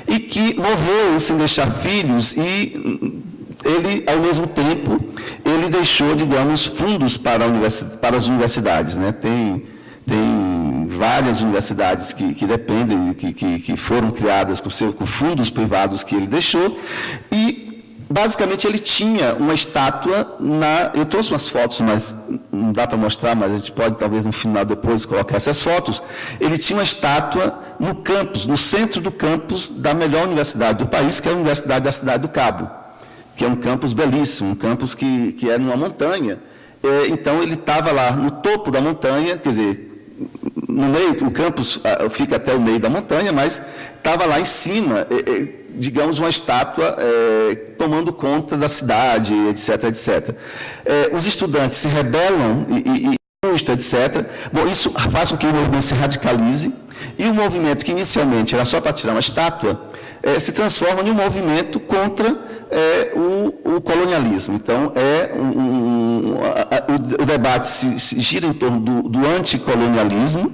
B: e que morreu sem deixar filhos e ele, ao mesmo tempo, ele deixou, digamos, fundos para as universidades, né? Tem várias universidades que dependem, que foram criadas com fundos privados que ele deixou e basicamente, ele tinha uma estátua eu trouxe umas fotos, mas não dá para mostrar, mas a gente pode, talvez, no final, depois, colocar essas fotos. Ele tinha uma estátua no campus, no centro do campus da melhor universidade do país, que é a Universidade da Cidade do Cabo, que é um campus belíssimo, um campus que é numa montanha. Então, ele estava lá no topo da montanha, quer dizer, no meio, o campus fica até o meio da montanha, mas estava lá em cima, digamos, uma estátua tomando conta da cidade, etc., etc. Os estudantes se rebelam etc. Bom, isso faz com que o movimento se radicalize, e o movimento que inicialmente era só para tirar uma estátua, se transforma em um movimento contra o colonialismo. Então, o debate se gira em torno do anticolonialismo,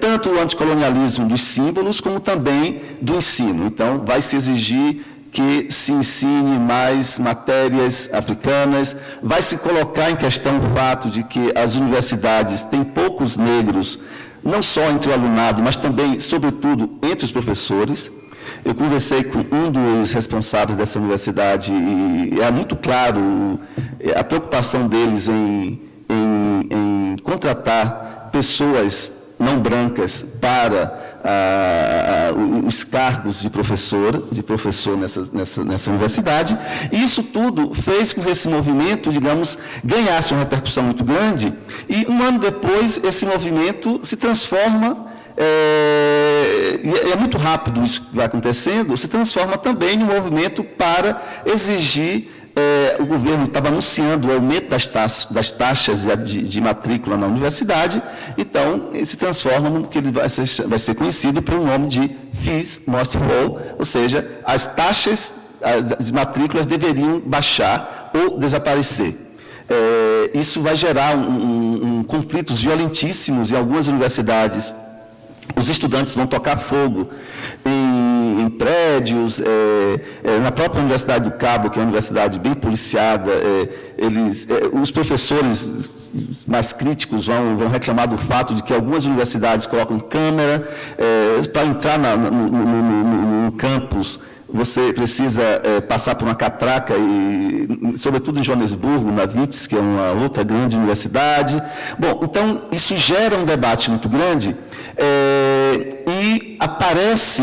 B: tanto o anticolonialismo dos símbolos, como também do ensino. Então, vai se exigir que se ensine mais matérias africanas, vai se colocar em questão o fato de que as universidades têm poucos negros, não só entre o alunado, mas também, sobretudo, entre os professores. Eu conversei com um dos responsáveis dessa universidade e é muito claro a preocupação deles em contratar pessoas não brancas para os cargos de professor nessa universidade. E isso tudo fez com que esse movimento, digamos, ganhasse uma repercussão muito grande, e um ano depois esse movimento se transforma, e é muito rápido isso que vai acontecendo, se transforma também num movimento para exigir. O governo estava anunciando o aumento das taxas de matrícula na universidade, então se transforma no que ele vai ser conhecido pelo nome de Fees Must Fall, ou seja, as taxas, as matrículas deveriam baixar ou desaparecer. Isso vai gerar conflitos violentíssimos em algumas universidades. Os estudantes vão tocar fogo em prédios, na própria Universidade do Cabo, que é uma universidade bem policiada, os professores mais críticos vão reclamar do fato de que algumas universidades colocam câmera para entrar no campus. Você precisa passar por uma catraca, sobretudo em Joanesburgo, na WITS, que é uma outra grande universidade. Bom, então, isso gera um debate muito grande, e aparece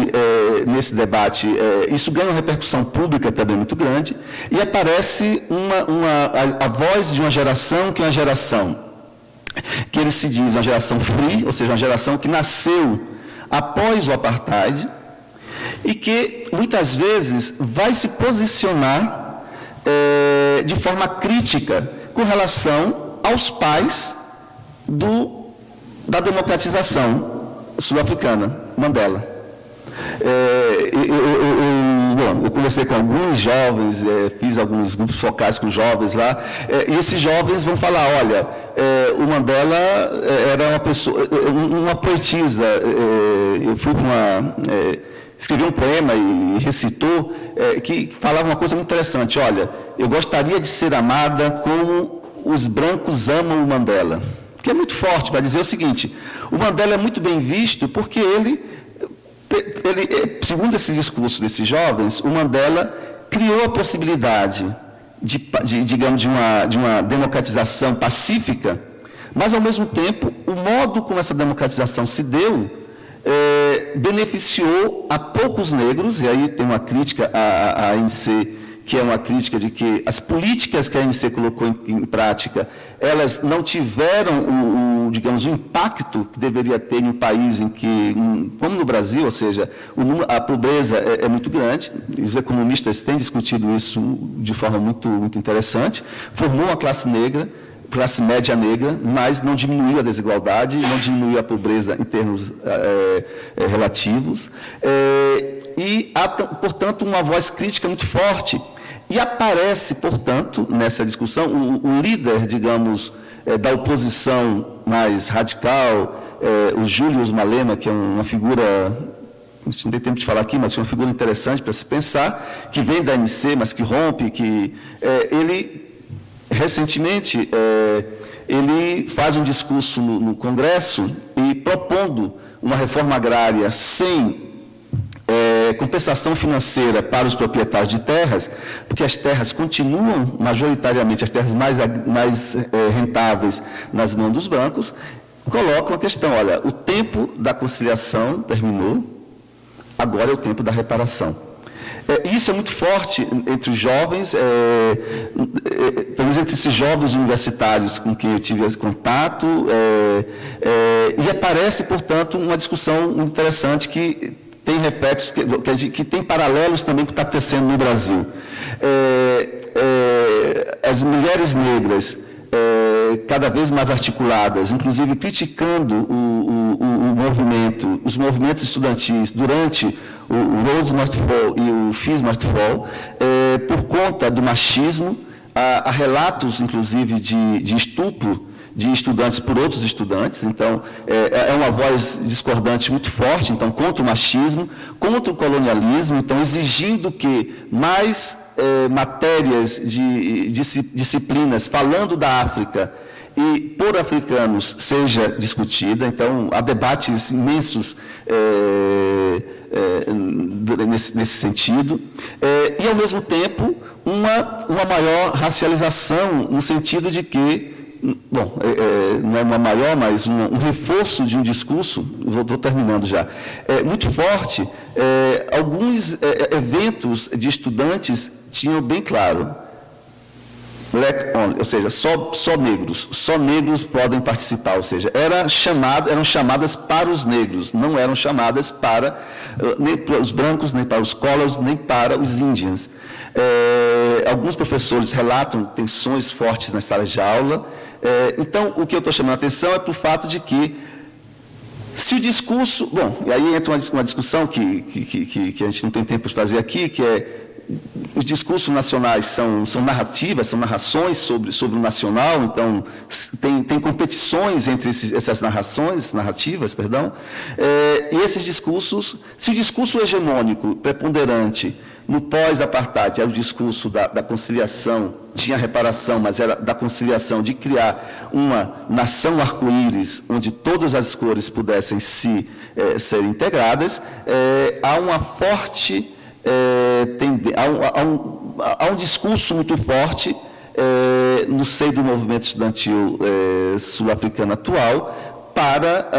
B: nesse debate, isso ganha uma repercussão pública também muito grande, e aparece a voz de uma geração que é uma geração que ele se diz uma geração free, ou seja, uma geração que nasceu após o apartheid, e que, muitas vezes, vai se posicionar de forma crítica com relação aos pais da democratização sul-africana, Mandela. Eu conversei com alguns jovens, fiz alguns grupos focais com jovens lá, e esses jovens vão falar, olha, o Mandela era uma poetisa, eu fui para escreveu um poema e recitou, que falava uma coisa muito interessante. Olha, eu gostaria de ser amada como os brancos amam o Mandela. Que é muito forte para dizer o seguinte: o Mandela é muito bem visto porque ele segundo esse discurso desses jovens, o Mandela criou a possibilidade digamos, de uma democratização pacífica, mas, ao mesmo tempo, o modo como essa democratização se deu beneficiou a poucos negros, e aí tem uma crítica à ANC, que é uma crítica de que as políticas que a ANC colocou em prática, elas não tiveram digamos, o impacto que deveria ter em um país em que, como no Brasil, ou seja, a pobreza é muito grande, e os economistas têm discutido isso de forma muito, muito interessante, formou uma classe negra, classe média negra, mas não diminuiu a desigualdade, não diminuiu a pobreza em termos relativos, e há, portanto, uma voz crítica muito forte. E aparece, portanto, nessa discussão, o líder, digamos, da oposição mais radical, o Julius Malema, que é uma figura, não tem tempo de falar aqui, mas é uma figura interessante para se pensar, que vem da ANC, mas que rompe, ele, recentemente, ele faz um discurso no Congresso e propondo uma reforma agrária sem compensação financeira para os proprietários de terras, porque as terras continuam, majoritariamente, as terras mais rentáveis nas mãos dos bancos, colocam a questão, olha, o tempo da conciliação terminou, agora é o tempo da reparação. Isso é muito forte entre os jovens, pelo menos entre esses jovens universitários com quem eu tive contato, e aparece, portanto, uma discussão interessante que tem reflexos, que tem paralelos também com o que está acontecendo no Brasil. As mulheres negras, cada vez mais articuladas, inclusive criticando os movimentos estudantis durante o Rhodes Must Fall e o Fees Must Fall, por conta do machismo, há relatos, inclusive, de estupro de estudantes por outros estudantes, então, é uma voz discordante muito forte, então, contra o machismo, contra o colonialismo, então, exigindo que mais matérias de disciplinas falando da África e por africanos seja discutida, então, há debates imensos nesse sentido, e, ao mesmo tempo, uma maior racialização, no sentido de que, bom, não é uma maior, mas um reforço de um discurso, vou terminando já, muito forte. Alguns eventos de estudantes tinham bem claro, black only, ou seja, só negros podem participar, ou seja, eram chamadas para os negros, não eram chamadas nem para os brancos, nem para os colors, nem para os Indians. Alguns professores relatam tensões fortes nas salas de aula. Então, o que eu estou chamando a atenção é para o fato de que, se o discurso... Bom, e aí entra uma discussão que a gente não tem tempo de fazer aqui, que os discursos nacionais são narrativas, são narrações sobre o nacional, então tem competições entre essas narrativas, e esses discursos, se o discurso hegemônico, preponderante, no pós-apartheid, era o discurso da conciliação, tinha reparação, mas era da conciliação, de criar uma nação arco-íris, onde todas as cores pudessem ser integradas, há uma forte... há um discurso muito forte no seio do movimento estudantil sul-africano atual para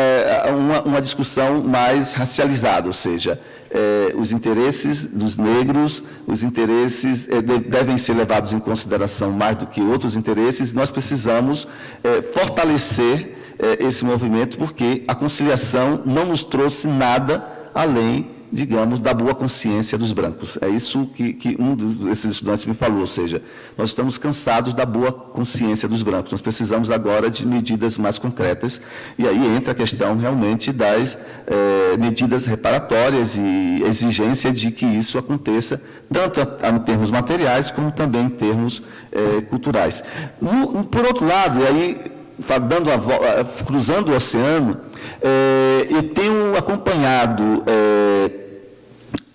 B: uma discussão mais racializada, ou seja, os interesses dos negros, os interesses devem ser levados em consideração mais do que outros interesses. Nós precisamos fortalecer esse movimento, porque a conciliação não nos trouxe nada além, digamos, da boa consciência dos brancos. É isso que um desses estudantes me falou, ou seja, nós estamos cansados da boa consciência dos brancos, nós precisamos agora de medidas mais concretas, e aí entra a questão realmente das medidas reparatórias e exigência de que isso aconteça, tanto em termos materiais, como também em termos culturais. Por outro lado, e aí, cruzando o oceano, eu tenho acompanhado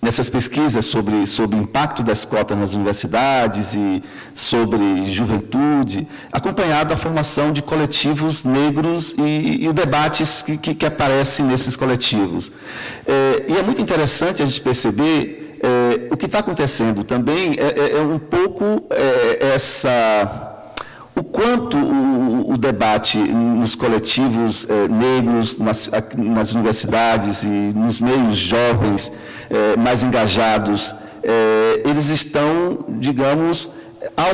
B: nessas pesquisas sobre o impacto das cotas nas universidades e sobre juventude, acompanhado a formação de coletivos negros e os debates que aparecem nesses coletivos. E é muito interessante a gente perceber o que está acontecendo também é um pouco o quanto o debate nos coletivos negros, nas universidades e nos meios jovens mais engajados, eles estão, digamos, há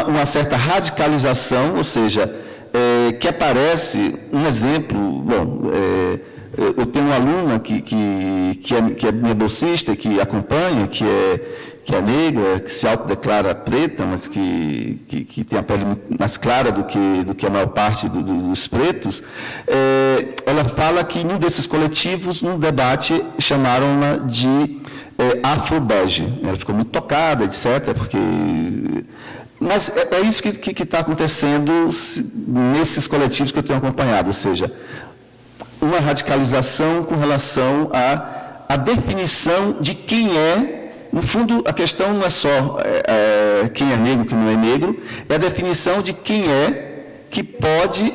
B: uma certa radicalização, ou seja, que aparece, um exemplo, eu tenho uma aluna que é minha bolsista, que acompanha, que é negra, que se autodeclara preta, mas que tem a pele mais clara do que a maior parte dos pretos, ela fala que em um desses coletivos, num debate, chamaram-na de afro-bege. Ela ficou muito tocada, etc., porque... Mas é isso que está acontecendo nesses coletivos que eu tenho acompanhado, ou seja, uma radicalização com relação à definição de quem é. No fundo, a questão não é só quem é negro, quem não é negro, é a definição de quem é que pode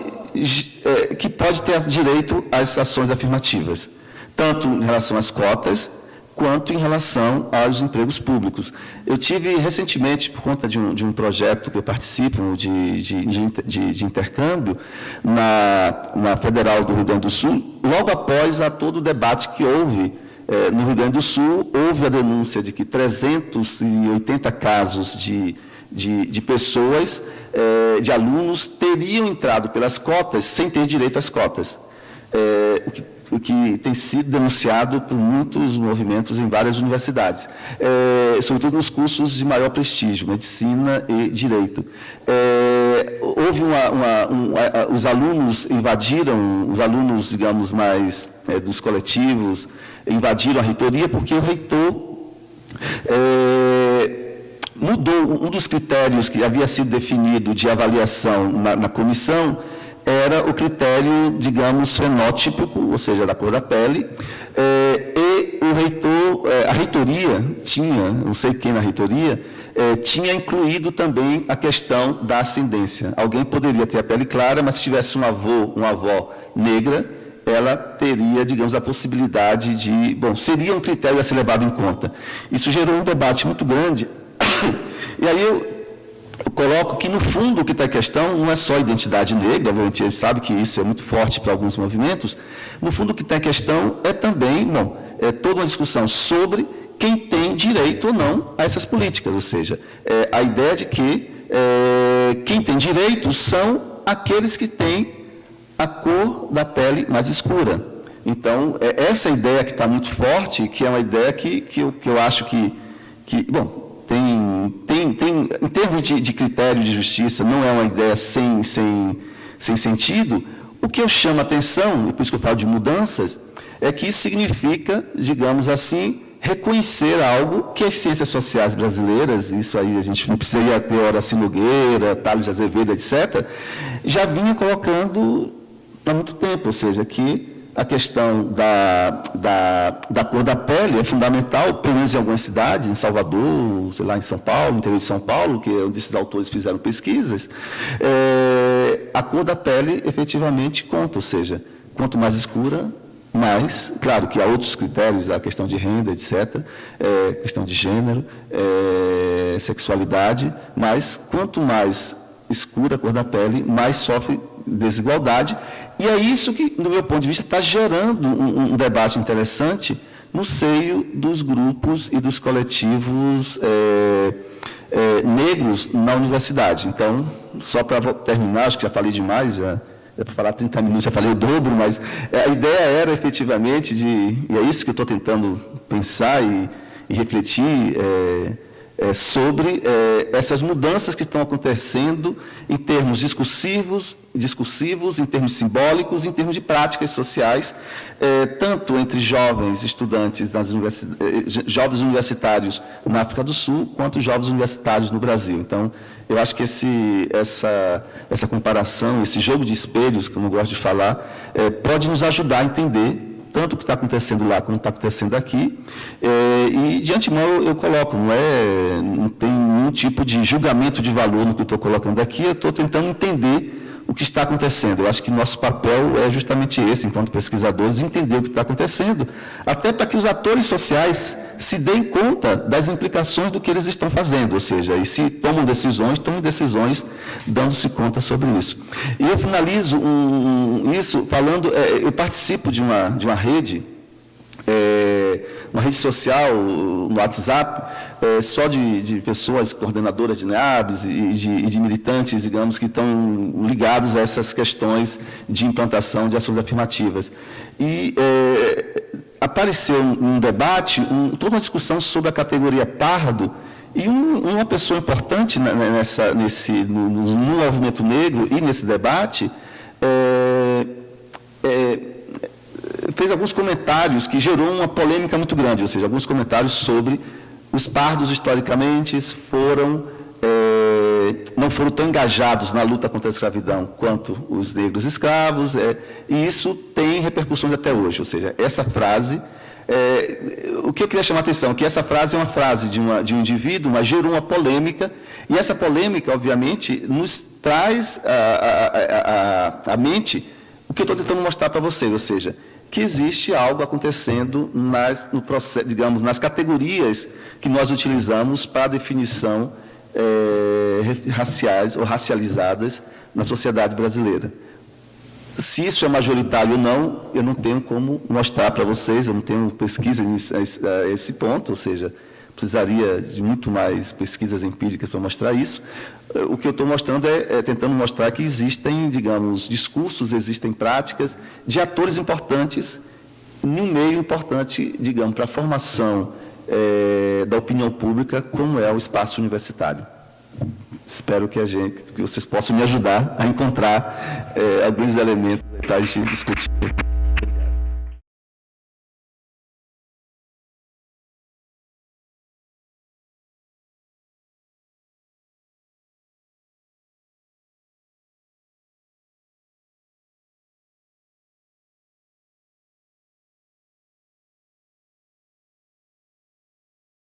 B: ter direito às ações afirmativas, tanto em relação às cotas, quanto em relação aos empregos públicos. Eu tive recentemente, por conta de um projeto que eu participo de intercâmbio, na Federal do Rio Grande do Sul, logo após todo o debate que houve no Rio Grande do Sul, houve a denúncia de que 380 casos de pessoas, de alunos, teriam entrado pelas cotas sem ter direito às cotas. O que tem sido denunciado por muitos movimentos em várias universidades, sobretudo nos cursos de maior prestígio, medicina e direito. Houve os alunos invadiram, os alunos, digamos, mais dos coletivos, invadiram a reitoria porque o reitor mudou um dos critérios que havia sido definido de avaliação na comissão, era o critério, digamos, fenótipico, ou seja, da cor da pele, e o reitor, a reitoria tinha, não sei quem na reitoria, tinha incluído também a questão da ascendência. Alguém poderia ter a pele clara, mas se tivesse uma avó negra, ela teria, digamos, a possibilidade seria um critério a ser levado em conta. Isso gerou um debate muito grande, e aí eu coloco que, no fundo, o que está em questão não é só a identidade negra, obviamente a gente sabe que isso é muito forte para alguns movimentos, no fundo o que está em questão é também, toda uma discussão sobre quem tem direito ou não a essas políticas, ou seja, a ideia de que quem tem direito são aqueles que têm a cor da pele mais escura. Então, essa ideia que está muito forte, que é uma ideia que eu acho que em termos de critério de justiça, não é uma ideia sem sentido. O que eu chamo a atenção, e por isso que eu falo de mudanças, é que isso significa, digamos assim, reconhecer algo que as ciências sociais brasileiras, isso aí a gente não precisaria ter Horácio Nogueira, Tales de Azevedo, etc., já vinha colocando há muito tempo, ou seja, que a questão da cor da pele é fundamental, pelo menos em algumas cidades, em Salvador, sei lá, em São Paulo, no interior de São Paulo, que é onde esses autores fizeram pesquisas, a cor da pele efetivamente conta, ou seja, quanto mais escura, mais, claro que há outros critérios, a questão de renda, etc., questão de gênero, sexualidade, mas quanto mais escura a cor da pele, mais sofre desigualdade. E é isso que, do meu ponto de vista, está gerando um debate interessante no seio dos grupos e dos coletivos negros na universidade. Então, só para terminar, acho que já falei demais, já é para falar 30 minutos, já falei o dobro, mas a ideia era efetivamente e é isso que eu estou tentando pensar e refletir sobre essas mudanças que estão acontecendo em termos discursivos, em termos simbólicos, em termos de práticas sociais, tanto entre jovens estudantes jovens universitários na África do Sul, quanto jovens universitários no Brasil. Então, eu acho que essa comparação, esse jogo de espelhos, como eu gosto de falar, pode nos ajudar a entender tanto o que está acontecendo lá como está acontecendo aqui, e antemão eu coloco, não tem nenhum tipo de julgamento de valor no que eu estou colocando aqui, eu estou tentando entender o que está acontecendo. Eu acho que nosso papel é justamente esse, enquanto pesquisadores, entender o que está acontecendo, até para que os atores sociais se deem conta das implicações do que eles estão fazendo, ou seja, e se tomem decisões dando-se conta sobre isso. E eu finalizo isso falando, eu participo de uma rede, uma rede social no WhatsApp, só de pessoas coordenadoras de NEABs e de militantes, digamos, que estão ligados a essas questões de implantação de ações afirmativas. E apareceu um debate, toda uma discussão sobre a categoria pardo, e uma pessoa importante no movimento negro e nesse debate fez alguns comentários que gerou uma polêmica muito grande, ou seja, alguns comentários sobre os pardos historicamente não foram tão engajados na luta contra a escravidão quanto os negros escravos, e isso tem repercussões até hoje, ou seja, essa frase, o que eu queria chamar a atenção, que essa frase é uma frase de um indivíduo, mas gerou uma polêmica, e essa polêmica, obviamente, nos traz à mente o que eu estou tentando mostrar para vocês, ou seja, que existe algo acontecendo no processo, digamos, nas categorias que nós utilizamos para a definição raciais ou racializadas na sociedade brasileira. Se isso é majoritário ou não, eu não tenho como mostrar para vocês, eu não tenho pesquisa a esse ponto, ou seja, precisaria de muito mais pesquisas empíricas para mostrar isso. O que eu estou mostrando tentando mostrar que existem, digamos, discursos, existem práticas de atores importantes num meio importante, digamos, para a formação da opinião pública, como é o espaço universitário. Espero que vocês possam me ajudar a encontrar alguns elementos para a gente discutir.